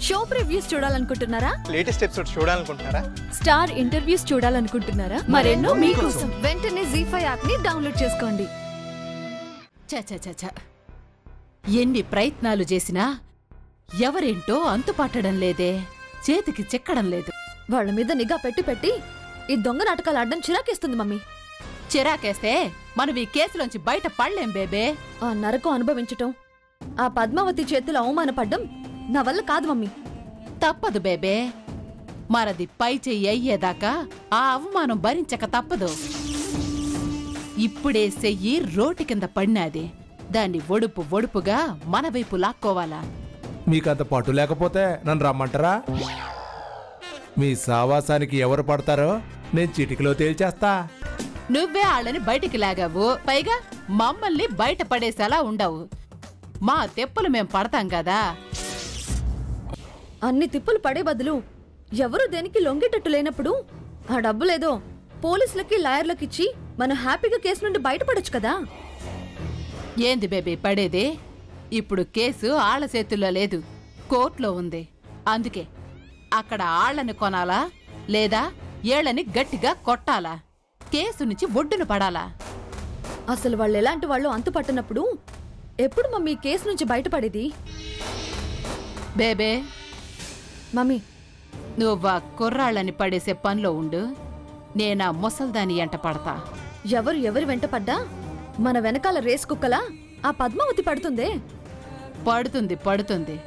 Show previews చూడాలనుకుంటున్నారా? Latest episodes చూడాలనుకుంటున్నారా? Star interviews చూడాలనుకుంటున్నారా? మరెన్నో మీకోసం వెంటనే ZEE5 యాప్ ని డౌన్లోడ్ చేసుకోండి. చ ఎన్ని ప్రయత్నాలు చేసినా ఎవరేంటో అంతుపట్టడం లేదే, చేతికి చిక్కడం లేదు. వాళ్ళ మీద నిఘా పెట్టి ఈ దొంగ నాటకాలు ఆడడం చిరాకేస్తుంది మమ్మీ. చిరాకేస్తే మనం ఈ కేసులోంచి బయట పడలేం బేబే. ఆ నరకం అనుభవించటం, ఆ పద్మావతి చేతులు అవమానపడ్డం నా వల్ల కాదు మమ్మీ. తప్పదు బేబే, మరది పై చెయ్యి అయ్యేదాకా ఆ అవమానం భరించక తప్పదు. ఇప్పుడే చెయ్యి రోటి కింద పడినాది, దాన్ని ఒడుపుగా మన వైపు లాక్కోవాలా. మీకంత పట్టు లేకపోతే నన్ను రమ్మంటారా? మీ సావాసానికి ఎవరు పడతారో నేను చిటికలో తేల్చేస్తా. నువ్వే వాళ్ళని బయటికి లాగావు, పైగా మమ్మల్ని బయట పడేసేలా ఉండవు. మా తెప్పులు మేం పడతాం కదా. అన్ని తిప్పులు పడే బదులు ఎవరు దేనికి లొంగేటట్టు లేనప్పుడు ఆ డబ్బులేదో పోలీసులకి లాయర్లకిచ్చి మనం హ్యాపీగా కేసు నుండి బయటపడొచ్చు కదా. ఏంది బేబీ పడేది? ఇప్పుడు కేసు ఆళ్ల చేతుల్లో లేదు, కోర్టులో ఉంది. అందుకే అక్కడ ఆళ్లని కొనాలా లేదా ఏళ్లని గట్టిగా కొట్టాలా, కేసు నుంచి ఒడ్డున పడాలా? అసలు వాళ్ళు ఎలాంటి వాళ్ళు అంతుపట్టనప్పుడు ఎప్పుడు మమ్మీ కేసు నుంచి బయటపడేది? బేబే మమ్మీ, నువ్వా కుర్రాళ్ళని పడేసే పనిలో ఉండు, నేనా ముసల్దాని ఎంట పడతా. ఎవరు వెంట పడ్డా మన వెనకాల రేస్ కుక్కలా ఆ పద్మావతి పడుతుందే. పడుతుంది.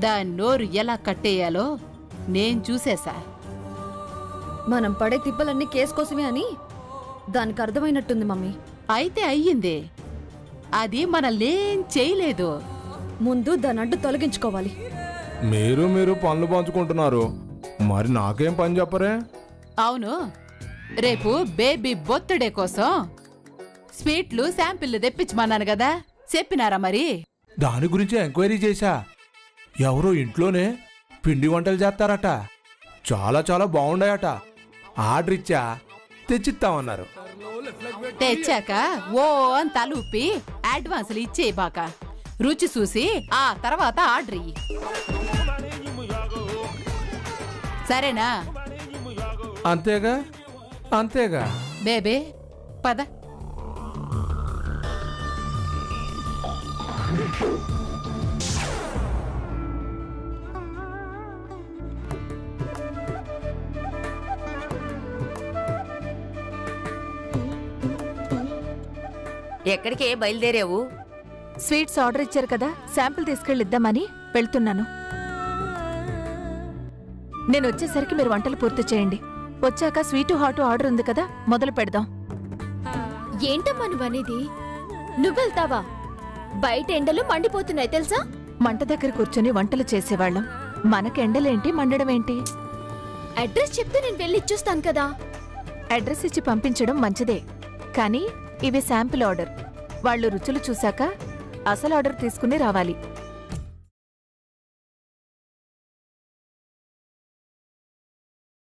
దాని నోరు ఎలా కట్టేయాలో నేను చూసేశా. మనం పడే తిప్పలన్నీ కేసు కోసమే అని దానికి అర్థమైనట్టుంది మమ్మీ. అయితే అయ్యింది, అది మనల్నేం చేయలేదు. ముందు దాని అడ్డు తొలగించుకోవాలి. మీరు పనులు పంచుకుంటున్నారు, మరి నాకేం పని చెప్పరే? అవును, రేపు బేబీ బర్త్డే కోసం స్వీట్లు శాంపిల్లు తెప్పించమన్నాను కదా, చెప్పినారా మరి? దాని గురించి ఎంక్వైరీ చేశా. ఎవరో ఇంట్లోనే పిండి వంటలు చేస్తారట, చాలా బాగుండాయట. ఆర్డర్ ఇచ్చా, తెచ్చిస్తామన్నారు. తెచ్చాక ఓ అని తలూపి అడ్వాన్సులు ఇచ్చేయి బాక, రుచి చూసి ఆ తర్వాత ఆర్డర్ ఇయ్యి, సరేనా? అంతేగా బేబే పద. ఎక్కడికే బయలుదేరావు? స్వీట్స్ ఆర్డర్ ఇచ్చారు కదా, శాంపిల్ తీసుకెళ్ళిద్దామని వెళ్తున్నాను. నేను వచ్చేసరికి మీరు వంటలు పూర్తి చేయండి. వచ్చాక స్వీటు హాటు ఆర్డర్ ఉంది కదా, మొదలు పెడదాం. ఏంటమ్మా నువ్వనేది? నువ్వెళ్తావా? బయట ఎండలు మండిపోతున్నాయి తెలుసా? మంట దగ్గర కూర్చొని వంటలు చేసేవాళ్ళం, మనకెండలేంటి మండడమేంటి? అడ్రస్ చెప్తే నేను వెళ్ళి ఇచ్చేస్తాను కదా. అడ్రస్ ఇచ్చి పంపించడం మంచిదే, కానీ ఇవి శాంపిల్ ఆర్డర్. వాళ్ళు రుచులు చూశాక అసలు ఆర్డర్ తీసుకుని రావాలి.